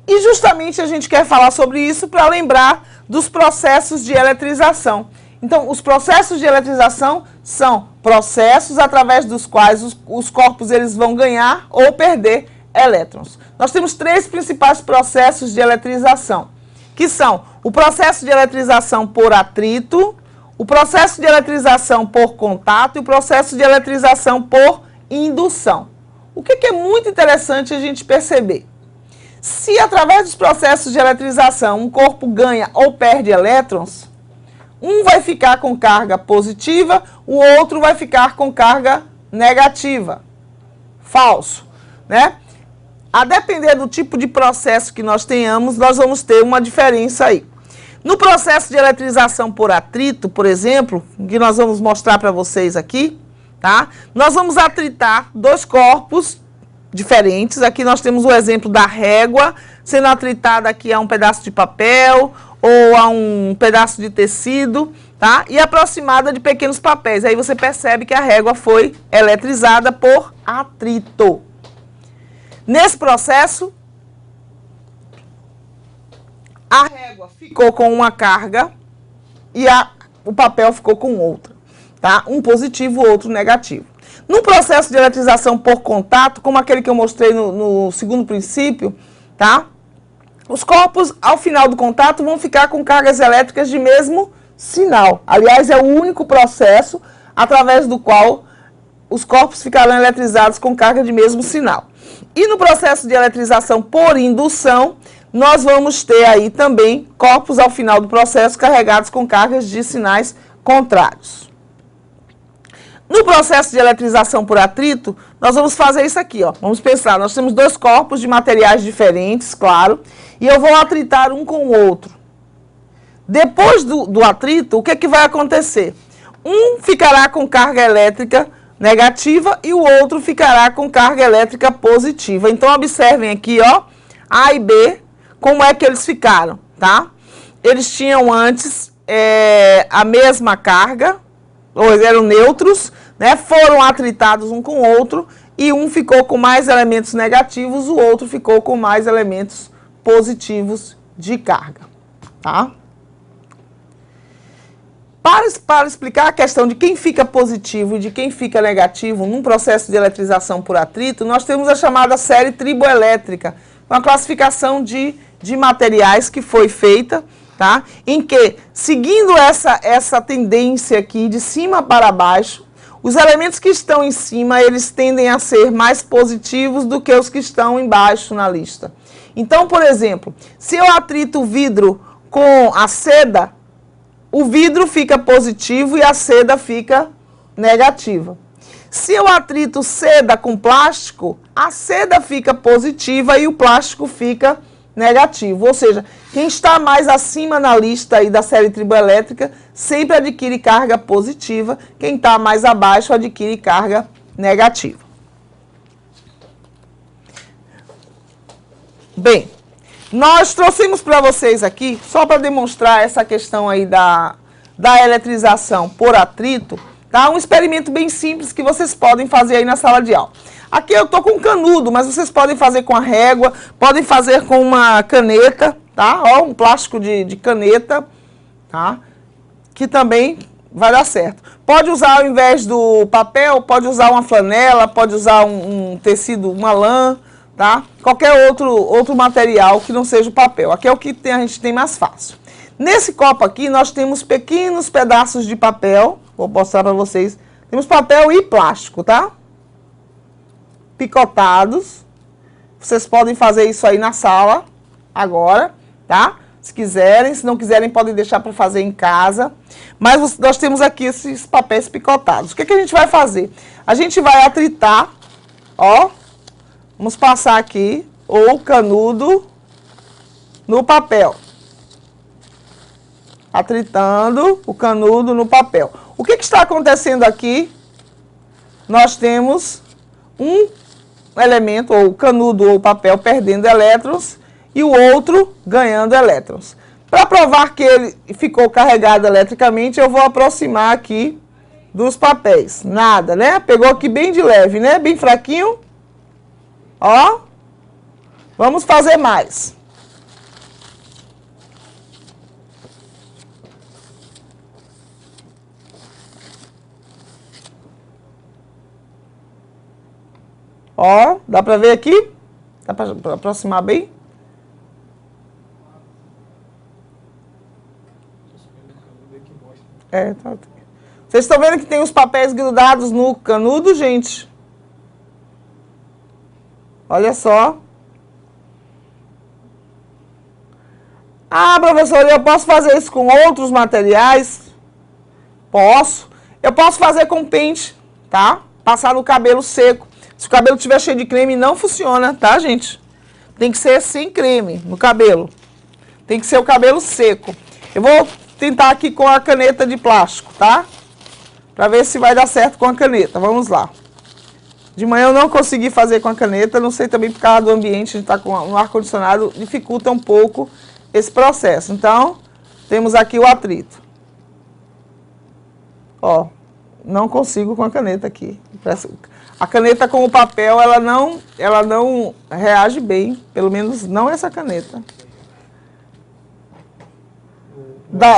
E justamente a gente quer falar sobre isso para lembrar dos processos de eletrização. Então, os processos de eletrização são processos através dos quais os corpos eles vão ganhar ou perder elétrons. Nós temos 3 principais processos de eletrização, que são o processo de eletrização por atrito, o processo de eletrização por contato e o processo de eletrização por indução. O que é muito interessante a gente perceber? Se através dos processos de eletrização um corpo ganha ou perde elétrons, um vai ficar com carga positiva, o outro vai ficar com carga negativa. Falso, né? A depender do tipo de processo que nós tenhamos, nós vamos ter uma diferença aí. No processo de eletrização por atrito, por exemplo, que nós vamos mostrar para vocês aqui, tá? Nós vamos atritar 2 corpos diferentes. Aqui nós temos o exemplo da régua sendo atritada aqui a um pedaço de papel ou a um pedaço de tecido, tá? E aproximada de pequenos papéis. Aí você percebe que a régua foi eletrizada por atrito. Nesse processo, a régua ficou com uma carga e o papel ficou com outra, tá? Um positivo, outro negativo. No processo de eletrização por contato, como aquele que eu mostrei no segundo princípio, tá? Os corpos, ao final do contato, vão ficar com cargas elétricas de mesmo sinal. Aliás, é o único processo através do qual os corpos ficarão eletrizados com carga de mesmo sinal. E no processo de eletrização por indução, nós vamos ter aí também corpos ao final do processo carregados com cargas de sinais contrários. No processo de eletrização por atrito, nós vamos fazer isso aqui, ó. Vamos pensar, nós temos 2 corpos de materiais diferentes, claro, e eu vou atritar um com o outro. Depois do atrito, o que é que vai acontecer? Um ficará com carga elétrica negativa e o outro ficará com carga elétrica positiva. Então, observem aqui, ó, A e B, como é que eles ficaram, tá? Eles tinham antes a mesma carga, ou eram neutros, né? Foram atritados um com o outro e um ficou com mais elementos negativos, o outro ficou com mais elementos positivos de carga, tá? Para explicar a questão de quem fica positivo e de quem fica negativo num processo de eletrização por atrito, nós temos a chamada série triboelétrica, uma classificação de materiais que foi feita, tá? Em que, seguindo essa tendência aqui de cima para baixo, os elementos que estão em cima, eles tendem a ser mais positivos do que os que estão embaixo na lista. Então, por exemplo, se eu atrito o vidro com a seda, o vidro fica positivo e a seda fica negativa. Se eu atrito seda com plástico, a seda fica positiva e o plástico fica negativo. Ou seja, quem está mais acima na lista aí da série triboelétrica sempre adquire carga positiva, quem está mais abaixo adquire carga negativa. Bem, nós trouxemos para vocês aqui, só para demonstrar essa questão aí da eletrização por atrito, tá? Um experimento bem simples que vocês podem fazer aí na sala de aula. Aqui eu estou com um canudo, mas vocês podem fazer com a régua, podem fazer com uma caneta, tá? Ó, um plástico de caneta, tá? Que também vai dar certo. Pode usar ao invés do papel, pode usar uma flanela, pode usar um tecido, uma lã, tá? Qualquer outro material que não seja o papel. Aqui é o que a gente tem mais fácil. Nesse copo aqui nós temos pequenos pedaços de papel, vou mostrar para vocês. Temos papel e plástico, tá? Picotados. Vocês podem fazer isso aí na sala agora, tá? Se quiserem, se não quiserem podem deixar para fazer em casa. Mas nós temos aqui esses papéis picotados. O que a gente vai fazer? A gente vai atritar, Ó, vamos passar aqui o canudo no papel. Atritando o canudo no papel. O que está acontecendo aqui? Nós temos um elemento, ou canudo ou papel, perdendo elétrons e o outro ganhando elétrons. Para provar que ele ficou carregado eletricamente, eu vou aproximar aqui dos papéis. Nada, né? Pegou aqui bem de leve, né? Bem fraquinho. Ó. Vamos fazer mais. Ó, dá pra ver aqui? Dá pra aproximar bem? É, tá. Vocês estão vendo que tem os papéis grudados no canudo, gente? Olha só. Ah, professor, eu posso fazer isso com outros materiais? Posso. Eu posso fazer com pente, tá? Passar no cabelo seco. Se o cabelo estiver cheio de creme, não funciona, tá, gente? Tem que ser sem creme no cabelo. Tem que ser o cabelo seco. Eu vou tentar aqui com a caneta de plástico, tá? Pra ver se vai dar certo com a caneta. Vamos lá. De manhã eu não consegui fazer com a caneta, não sei também por causa do ambiente, a gente tá com um ar-condicionado, dificulta um pouco esse processo. Então, temos aqui o atrito. Ó, não consigo com a caneta aqui. A caneta com o papel, ela não reage bem, pelo menos não essa caneta.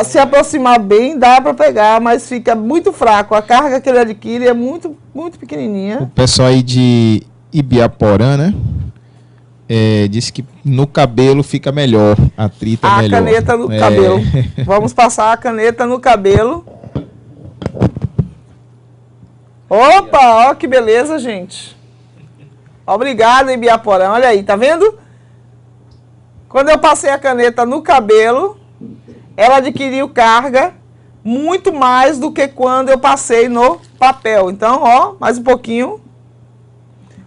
Se aproximar bem, dá para pegar, mas fica muito fraco. A carga que ele adquire é muito, muito pequenininha. O pessoal aí de Ibiaporã, né? Disse que no cabelo fica melhor, atrita melhor. A caneta no cabelo. Vamos passar a caneta no cabelo. Opa, ó que beleza, gente. Obrigado, Ibiaporã. Olha aí, tá vendo? Quando eu passei a caneta no cabelo, ela adquiriu carga muito mais do que quando eu passei no papel. Então, ó, mais um pouquinho.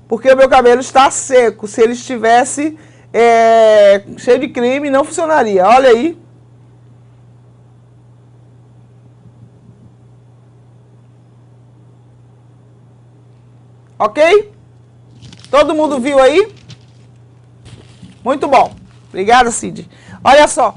Porque o meu cabelo está seco. Se ele estivesse cheio de creme, não funcionaria. Olha aí. Ok? Todo mundo viu aí? Muito bom. Obrigada, Cid. Olha só.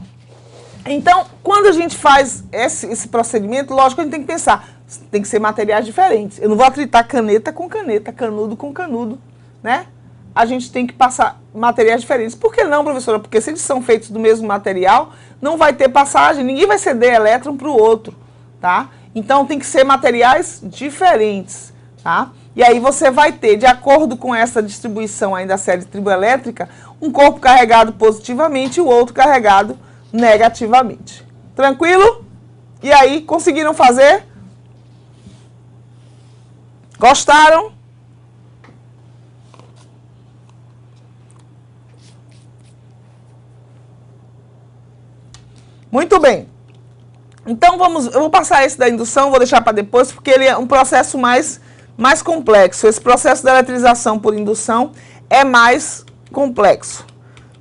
Então, quando a gente faz esse procedimento, lógico que a gente tem que pensar, tem que ser materiais diferentes. Eu não vou atritar caneta com caneta, canudo com canudo, né? A gente tem que passar materiais diferentes. Por que não, professora? Porque se eles são feitos do mesmo material, não vai ter passagem, ninguém vai ceder elétron para o outro, tá? Então, tem que ser materiais diferentes, tá? E aí você vai ter, de acordo com essa distribuição aí da série triboelétrica, um corpo carregado positivamente e o outro carregado negativamente. Tranquilo? E aí, conseguiram fazer? Gostaram? Muito bem. Então, eu vou passar esse da indução, vou deixar para depois, porque ele é um processo mais complexo. Esse processo da eletrização por indução é mais complexo.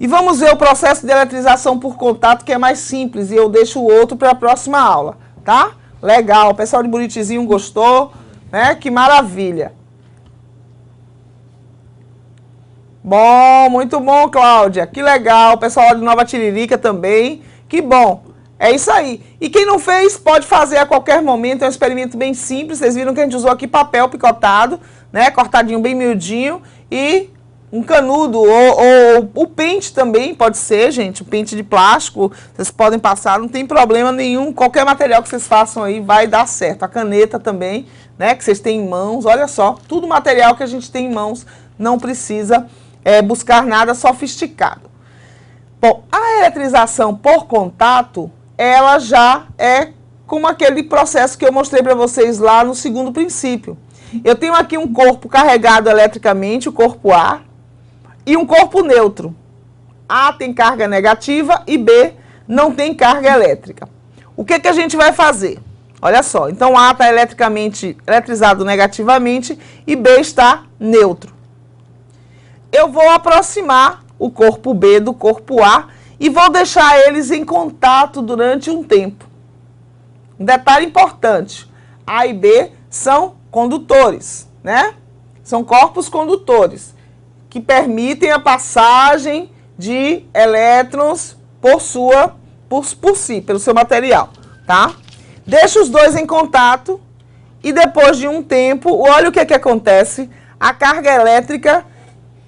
E vamos ver o processo de eletrização por contato, que é mais simples, e eu deixo o outro para a próxima aula, tá? Legal, o pessoal de Buritizinho gostou, né? Que maravilha. Bom, muito bom, Cláudia, que legal. O pessoal de Nova Tiririca também, que bom. É isso aí. E quem não fez, pode fazer a qualquer momento, é um experimento bem simples. Vocês viram que a gente usou aqui papel picotado, né? Cortadinho bem miudinho e um canudo, ou o pente também pode ser, gente, o pente de plástico, vocês podem passar, não tem problema nenhum, qualquer material que vocês façam aí vai dar certo. A caneta também, né, que vocês têm em mãos, olha só, tudo material que a gente tem em mãos, não precisa buscar nada sofisticado. Bom, a eletrização por contato, ela já é como aquele processo que eu mostrei para vocês lá no segundo princípio. Eu tenho aqui um corpo carregado eletricamente, o corpo A, e um corpo neutro. A tem carga negativa e B não tem carga elétrica. O que a gente vai fazer? Olha só, então A está eletrizado negativamente e B está neutro. eu vou aproximar o corpo B do corpo A e vou deixar eles em contato durante um tempo. Um detalhe importante, A e B são condutores, né? São corpos condutores que permitem a passagem de elétrons pelo seu material, tá? Deixa os dois em contato e depois de um tempo, olha o que acontece, a carga elétrica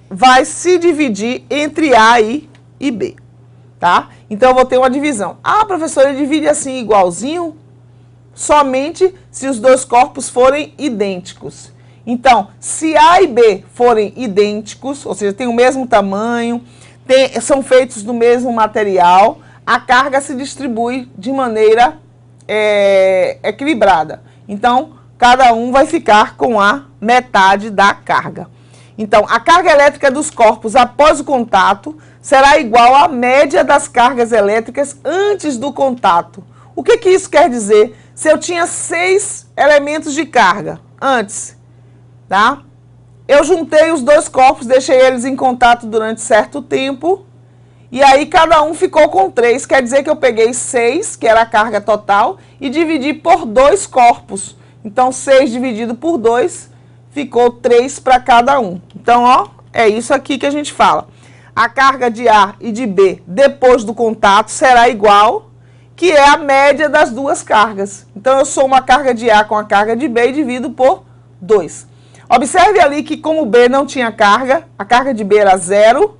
vai se dividir entre A e B, tá? Então, eu vou ter uma divisão. Ah, professor, ele divide assim igualzinho? Somente se os dois corpos forem idênticos. Então, se A e B forem idênticos, ou seja, têm o mesmo tamanho, são feitos do mesmo material, a carga se distribui de maneira equilibrada. Então, cada um vai ficar com a metade da carga. Então, a carga elétrica dos corpos após o contato será igual à média das cargas elétricas antes do contato. O que isso quer dizer? Se eu tinha 6 elementos de carga antes, tá? Eu juntei os dois corpos, deixei eles em contato durante certo tempo, e aí cada um ficou com 3. Quer dizer que eu peguei 6, que era a carga total, e dividi por 2 corpos. Então, 6 dividido por 2, ficou 3 para cada um. Então, ó, é isso aqui que a gente fala. A carga de A e de B depois do contato será igual, que é a média das duas cargas. Então, eu somo a carga de A com a carga de B e divido por 2. Observe ali que como B não tinha carga, a carga de B era 0,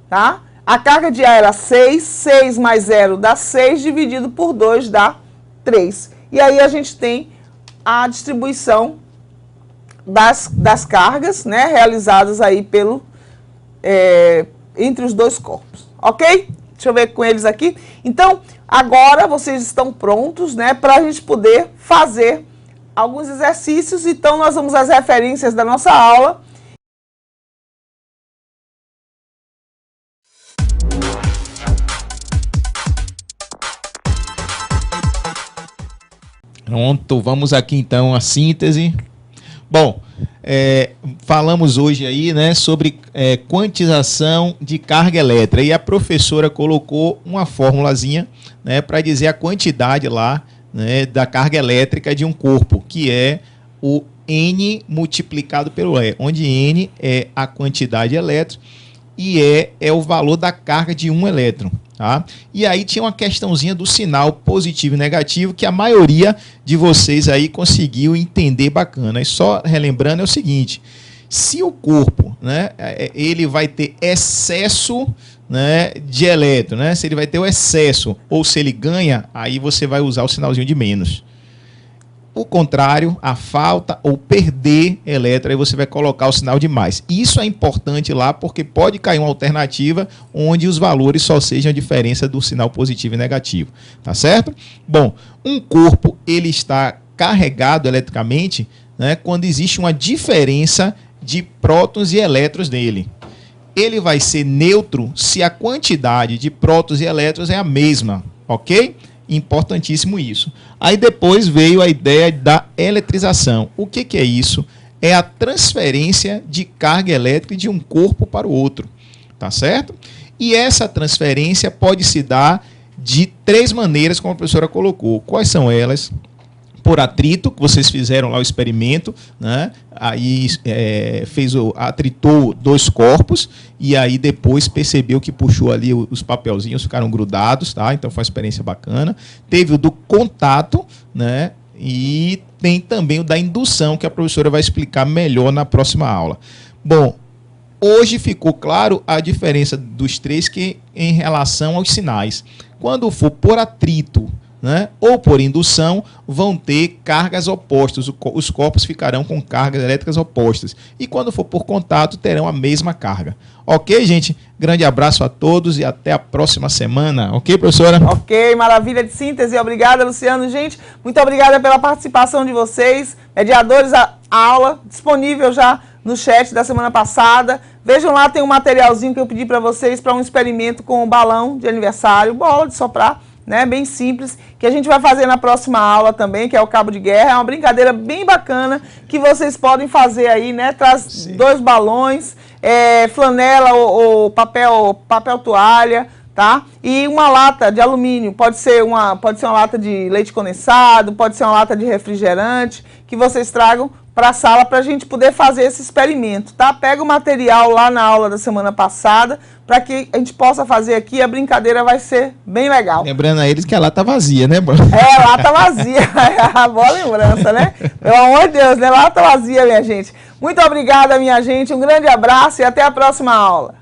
tá? A carga de A era 6, 6 mais 0 dá 6, dividido por 2 dá 3. E aí a gente tem a distribuição das cargas, né, realizadas aí entre os dois corpos, ok? Deixa eu ver com eles aqui. Então, agora vocês estão prontos, né, para a gente poder fazer alguns exercícios. Então, nós vamos às referências da nossa aula. Pronto, vamos aqui então a síntese. Bom, falamos hoje aí, né, sobre quantização de carga elétrica, e a professora colocou uma formulazinha, né, para dizer a quantidade lá, né, da carga elétrica de um corpo, que é o N multiplicado pelo E, onde N é a quantidade elétrica e E é o valor da carga de um elétron. Tá? E aí tinha uma questãozinha do sinal positivo e negativo que a maioria de vocês aí conseguiu entender bacana. E só relembrando é o seguinte, se o corpo, né, ele vai ter excesso, né, de elétron, né, se ele vai ter o excesso ou se ele ganha, aí você vai usar o sinalzinho de menos. O contrário, a falta ou perder elétron, aí você vai colocar o sinal de mais. Isso é importante lá porque pode cair uma alternativa onde os valores só sejam a diferença do sinal positivo e negativo. Tá certo? Bom, um corpo ele está carregado eletricamente, né, quando existe uma diferença de prótons e elétrons nele. Ele vai ser neutro se a quantidade de prótons e elétrons é a mesma, ok? Importantíssimo isso. Aí depois veio a ideia da eletrização. O que é isso? É a transferência de carga elétrica de um corpo para o outro, tá certo? E essa transferência pode se dar de 3 maneiras, como a professora colocou. Quais são elas? Por atrito, que vocês fizeram lá o experimento, né? Aí atritou 2 corpos e aí depois percebeu que puxou ali os papelzinhos, ficaram grudados, tá? Então foi uma experiência bacana. Teve o do contato, né? E tem também o da indução, que a professora vai explicar melhor na próxima aula. Bom, hoje ficou claro a diferença dos 3 em relação aos sinais. Quando for por atrito, né, ou por indução, vão ter cargas opostas. Os corpos ficarão com cargas elétricas opostas. E quando for por contato, terão a mesma carga. Ok, gente? Grande abraço a todos e até a próxima semana. Ok, professora? Ok, maravilha de síntese. Obrigada, Luciano. Gente, muito obrigada pela participação de vocês. Mediadores, a aula disponível já no chat da semana passada. Vejam lá, tem um materialzinho que eu pedi para vocês para um experimento com o balão de aniversário, bola de soprar. né, bem simples, que a gente vai fazer na próxima aula também, que é o cabo de guerra. É uma brincadeira bem bacana que vocês podem fazer aí, né? Traz 2 balões, flanela ou papel toalha, tá? E uma lata de alumínio, pode ser uma lata de leite condensado, pode ser uma lata de refrigerante, que vocês tragam para a sala para a gente poder fazer esse experimento, tá? Pega o material lá na aula da semana passada para que a gente possa fazer aqui, a brincadeira vai ser bem legal. Lembrando a eles que a lata tá vazia, né, Bruno? A lata vazia, a boa lembrança, né? Pelo amor de Deus, né? Lata vazia, minha gente. Muito obrigada, minha gente, um grande abraço e até a próxima aula.